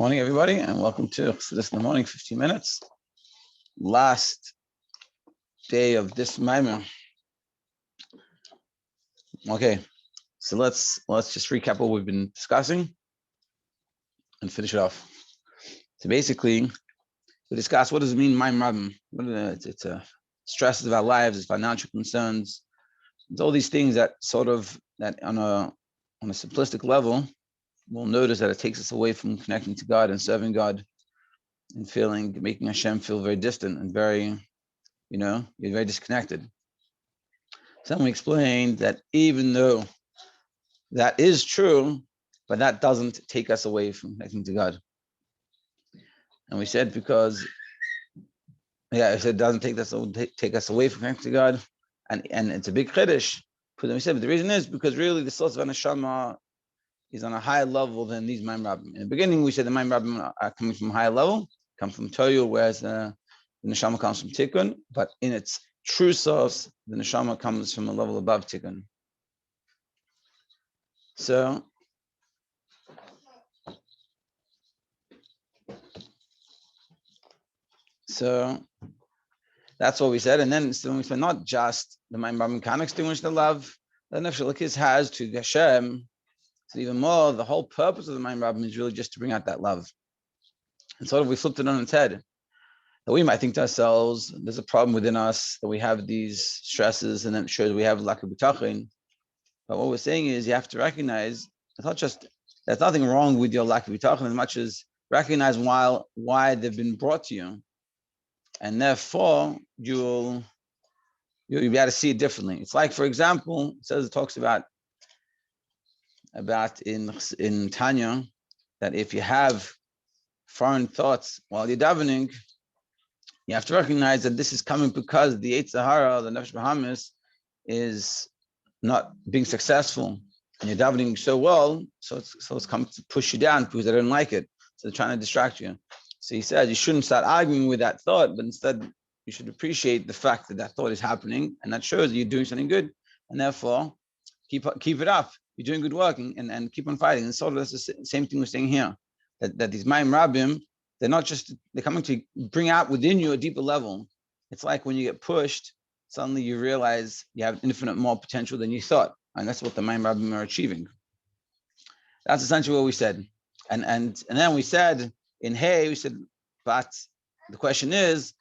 Morning, everybody, and welcome to Chassidus in the morning, 15 minutes. Last day of this Mayim. Okay, so let's just recap what we've been discussing and finish it off. So basically, we discussed what does it mean, Mayim Rabim. It's stresses of our lives, it's financial concerns, it's all these things that that on a simplistic level, we'll notice that it takes us away from connecting to God and serving God and making Hashem feel very distant and very, you're very disconnected. So then we explained that even though that is true, but that doesn't take us away from connecting to God. And we said it doesn't take us away from connecting to God, and it's a big chiddush. But we said, but the reason is because really the source of neshama is on a higher level than these Mayim Rabim. In the beginning, we said the Mayim Rabim are coming from a higher level, come from Toyu, whereas the neshama comes from Tikkun. But in its true source, the neshama comes from a level above Tikkun. So that's what we said. And then we said not just the Mayim Rabim can extinguish the love that Nefesh Elokis has to Hashem. So even more, the whole purpose of the Mayim Rabim is really just to bring out that love. And sort of we flipped it on its head. That we might think to ourselves, there's a problem within us, that we have these stresses, and then it shows we have lack of bitachon. But what we're saying is you have to recognize, there's nothing wrong with your lack of bitachon as much as recognize why they've been brought to you. And therefore, you'll be able to see it differently. It's like, for example, it talks about in Tanya, that if you have foreign thoughts while you're davening, you have to recognize that this is coming because the Yetzer Hara, the Nefesh Bahamis, is not being successful, and you're davening so well, so it's come to push you down because they don't like it, so they're trying to distract you. So he said you shouldn't start arguing with that thought, but instead you should appreciate the fact that thought is happening, and that shows that you're doing something good, and therefore keep it up. You're doing good work and keep on fighting. And sort of that's the same thing we're saying here, that these Mayim Rabim, they're coming to bring out within you a deeper level. It's like when you get pushed, suddenly you realize you have infinite more potential than you thought. And that's what the Mayim Rabim are achieving. That's essentially what we said. And then we said in Hey, but the question is,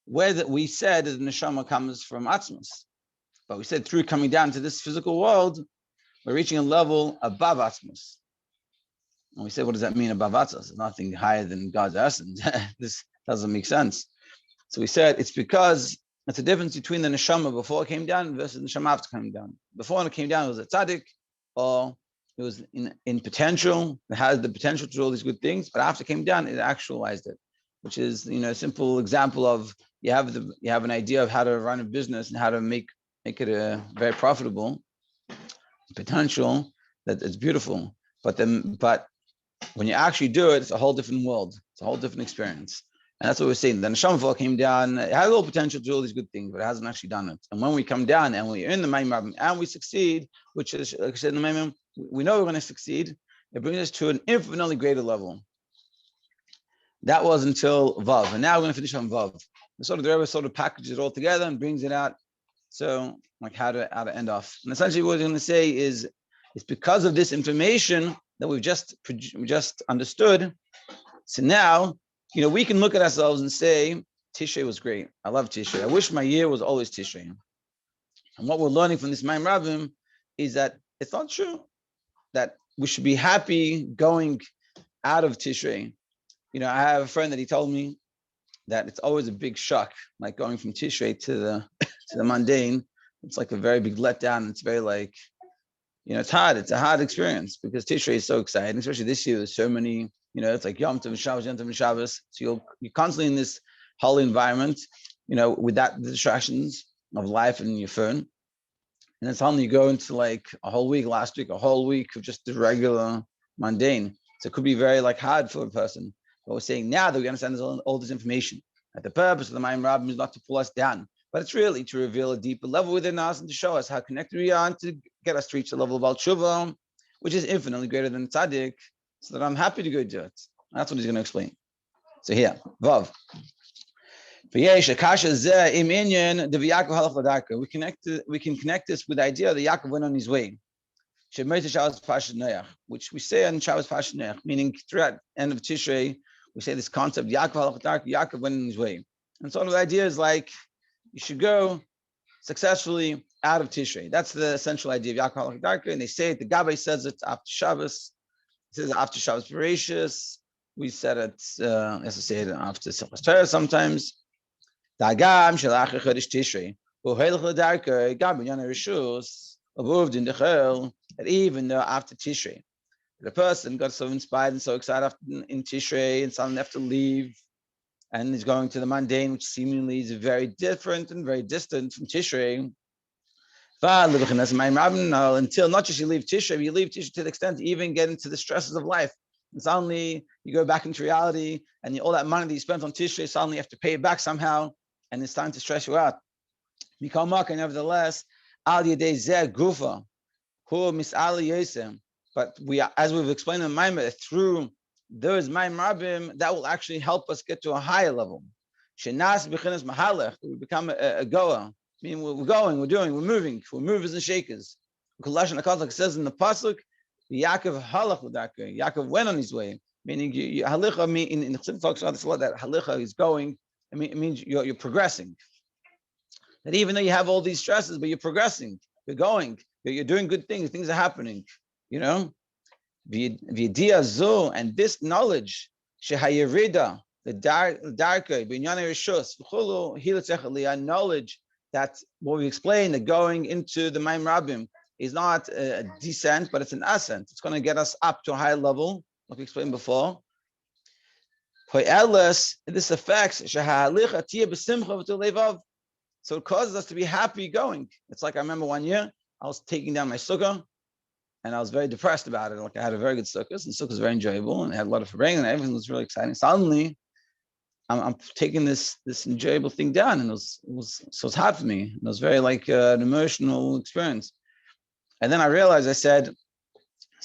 we said that the neshama comes from Atzmos. But we said through coming down to this physical world, we're reaching a level above Atzmos. And we said, what does that mean above Atzmos? There's nothing higher than God's essence. This doesn't make sense. So we said it's because it's a difference between the neshama before it came down versus the neshama after coming down. Before when it came down, it was a tzaddik, or it was in potential. It has the potential to do all these good things, but after it came down, it actualized it, which is a simple example of you have an idea of how to run a business and how to make it a very profitable potential, that it's beautiful, but when you actually do it, it's a whole different world. It's a whole different experience, and that's what we're saying. The neshama came down. It has a little potential to do all these good things, but it hasn't actually done it. And when we come down and we're in the Mayim Rabim and we succeed, which is like I said in the Mayim, we know we're going to succeed. It brings us to an infinitely greater level. That was until Vav, and now we're going to finish on Vav. The Rebbe packages it all together and brings it out. So, like how to end off. And essentially what we're going to say is, it's because of this information that we just understood. So now, we can look at ourselves and say, Tishrei was great. I love Tishrei. I wish my year was always Tishrei. And what we're learning from this Mayim Rabim is that it's not true that we should be happy going out of Tishrei. I have a friend that he told me that it's always a big shock, like going from Tishrei to the mundane. It's like a very big letdown. It's very it's hard. It's a hard experience because Tishrei is so exciting, especially this year. There's so many, it's like Yom Tov and Shabbos, Yom Tov and Shabbos. So you're constantly in this holy environment, without the distractions of life and your phone. And then suddenly you go into like a whole week, last week, a whole week of just the regular mundane. So it could be very hard for a person. But we're saying now that we understand all this information, that the purpose of the Mayim Rabim is not to pull us down, but it's really to reveal a deeper level within us and to show us how connected we are and to get us to reach the level of Al Tshuva, which is infinitely greater than Tzaddik, so that I'm happy to go do it. That's what he's going to explain. So here, Vav. We can connect this with the idea that Yaakov went on his way, which we say on Shabbos Pashat Noach, meaning throughout the end of Tishrei, we say this concept, Yaakov went on his way. And sort of the idea is like, you should go successfully out of Tishrei. That's the essential idea of Yaakov, and they say it, the Gabbai says it after Shabbos. It says after Shabbos Bereshis. We said it, as I say it after Simchas Torah sometimes. That even though after Tishrei, the person got so inspired and so excited in Tishrei, and suddenly have to leave, and he's going to the mundane, which seemingly is very different and very distant from Tishrei. Until not just you leave Tishrei, you leave Tishrei to the extent you even get into the stresses of life. And suddenly you go back into reality, and all that money that you spent on Tishrei, suddenly you have to pay it back somehow, and it's time to stress you out. Nevertheless, al yedei zeh gufa hu mis'ali yosem. But as we've explained in Mayim, through those Mayim Rabim, that will actually help us get to a higher level. Shenas b'chinas mahalech, we become a goer. I mean, we're going, we're doing, we're moving, we're movers and shakers. Like it says in the pasuk, Yaakov halach l'darkei. Yaakov went on his way, meaning halicha. In the Chassidus talks about this a lot. That halicha is going. I mean, it means you're progressing. That even though you have all these stresses, but you're progressing, you're going, you're doing good things. Things are happening. You know, v'yediyah zu, and this knowledge shehayirida the darkei b'inyanei rishus v'chulu hilatzechali, a knowledge that what we explained, that going into the Mayim Rabim is not a descent, but it's an ascent. It's going to get us up to a higher level, like we explained before. This affects, so it causes us to be happy going. It's like I remember one year, I was taking down my sukkah, and I was very depressed about it. Like I had a very good sukkah, and the sukkah was very enjoyable, and I had a lot of farbrengen, and everything was really exciting. Suddenly, I'm taking this enjoyable thing down, and it was hard for me. It was very like an emotional experience. And then I realized, I said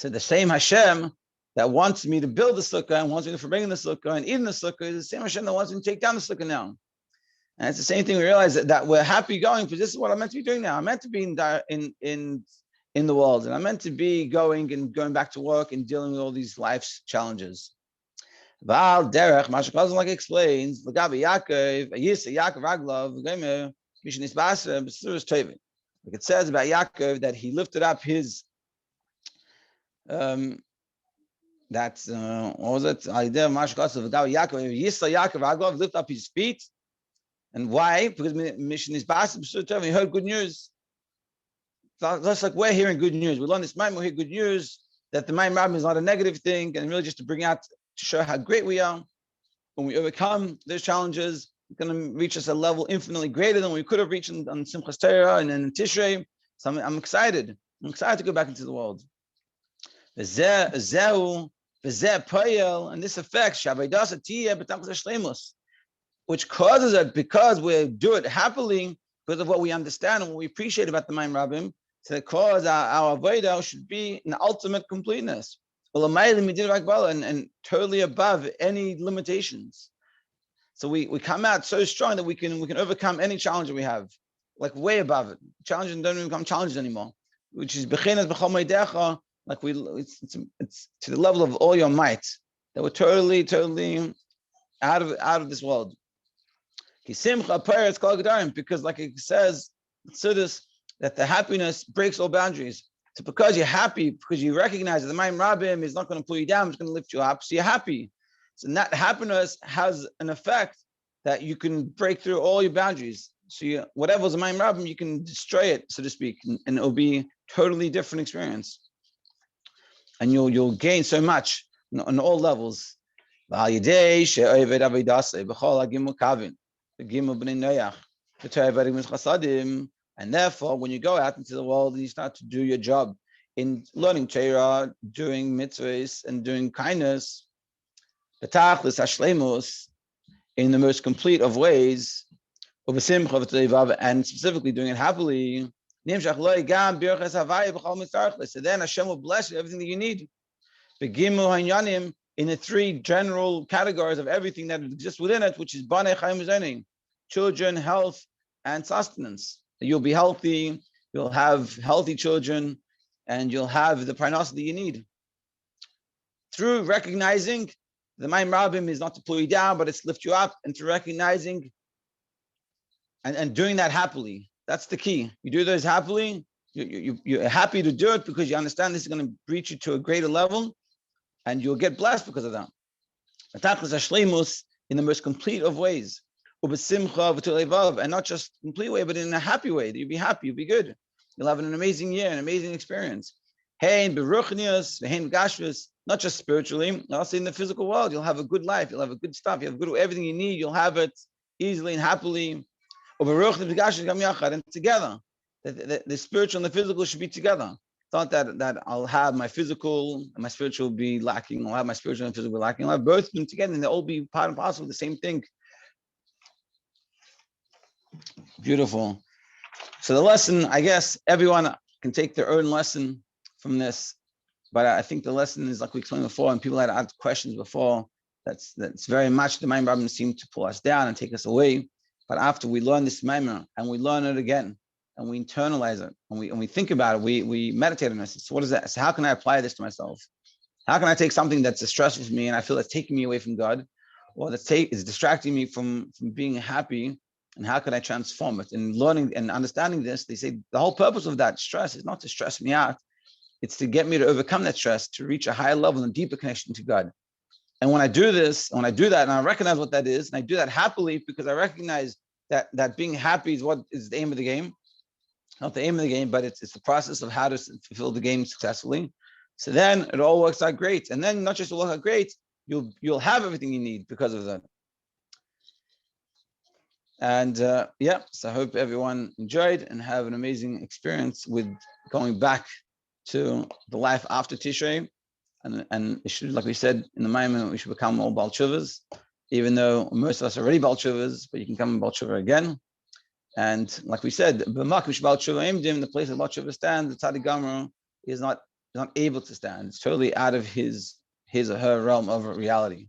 the same Hashem that wants me to build the sukkah and wants me to bring in the sukkah and eat in the sukkah is the same Hashem that wants me to take down the sukkah now. And it's the same thing. We realize that we're happy going, because this is what I'm meant to be doing now. I'm meant to be in the world, and I'm meant to be going back to work and dealing with all these life's challenges. Val derech, Masha like explains, Lagabi Yaakov, Yisa Yaakov Aglav, Gamer, Mishanis Basra, B'surus Tevin. Like it says about Yaakov that he lifted up his what was it? Idea Yaakov Yisa Yaakov Aglav, lift up his feet. And why? Because Mishanis Basra, he heard good news. Just like we're hearing good news. We learn this Mayim, we hear good news that the Mayim Rabim is not a negative thing, and really just to bring out, to show how great we are. When we overcome those challenges, it's going to reach us a level infinitely greater than we could have reached on Simchas Torah and in Tishrei. So I'm excited. I'm excited to go back into the world. And this affects which causes it, because we do it happily, because of what we understand and what we appreciate about the Mayim Rabim, so that cause our avodah should be in ultimate completeness. And totally above any limitations. So we come out so strong that we can overcome any challenge that we have, like way above it. Challenges don't even become challenges anymore, which is bechinas b'chol meidecha, like it's to the level of all your might, that we're totally out of this world. Because like it says, Chassidus, that the happiness breaks all boundaries. So because you're happy, because you recognize that the Mayim Rabim is not going to pull you down, it's going to lift you up, so you're happy. So that happiness has an effect that you can break through all your boundaries. So whatever's a Mayim Rabim, you can destroy it, so to speak, and it'll be totally different experience. And you'll gain so much on all levels. And therefore, when you go out into the world and you start to do your job in learning Torah, doing mitzvahs, and doing kindness, in the most complete of ways, and specifically doing it happily, so then Hashem will bless you everything that you need. in the three general categories of everything that exists within it, which is Banei Chaim Uzonim, children, health, and sustenance. You'll be healthy, you'll have healthy children, and you'll have the parnasa that you need. Through recognizing the Mayim Rabim is not to pull you down, but it's to lift you up, and through recognizing and doing that happily. That's the key. You do those happily, you're happy to do it because you understand this is going to reach you to a greater level, and you'll get blessed because of that. In the most complete of ways. And not just complete way, but in a happy way. You'll be happy, you'll be good. You'll have an amazing year, an amazing experience. Not just spiritually, also in the physical world. You'll have a good life, you'll have a good stuff, you have good everything you need, you'll have it easily and happily. And together. The spiritual and the physical should be together. It's not that I'll have my physical and my spiritual be lacking, I'll have my spiritual and physical be lacking. I'll have both of them together and they'll all be part and parcel of the same thing. Beautiful. So the lesson, I guess everyone can take their own lesson from this, but I think the lesson is like we explained before, and people had asked questions before, that's very much the Mayim Rabim seem to pull us down and take us away. But after we learn this maamer and we learn it again, and we internalize it, and we think about it, we meditate on this. So what is that? So how can I apply this to myself? How can I take something that's a stressful for me and I feel that's taking me away from God, or is distracting me from being happy? And how can I transform it? And learning and understanding this, they say the whole purpose of that stress is not to stress me out. It's to get me to overcome that stress, to reach a higher level and deeper connection to God. And when I do this, when I do that, and I recognize what that is, and I do that happily because I recognize that being happy is what is the aim of the game. Not the aim of the game, but it's the process of how to fulfill the game successfully. So then it all works out great. And then not just will work out great, you'll have everything you need because of that. And so I hope everyone enjoyed and have an amazing experience with going back to the life after Tishrei. And it should, like we said in the Mayim, we should become all Baal Tshuvas, even though most of us are already Baal Tshuvas, but you can come Baal Tshuva again. And like we said, the place that Baal Tshuva stands, the Tzaddik Gamra is not able to stand. It's totally out of his or her realm of reality.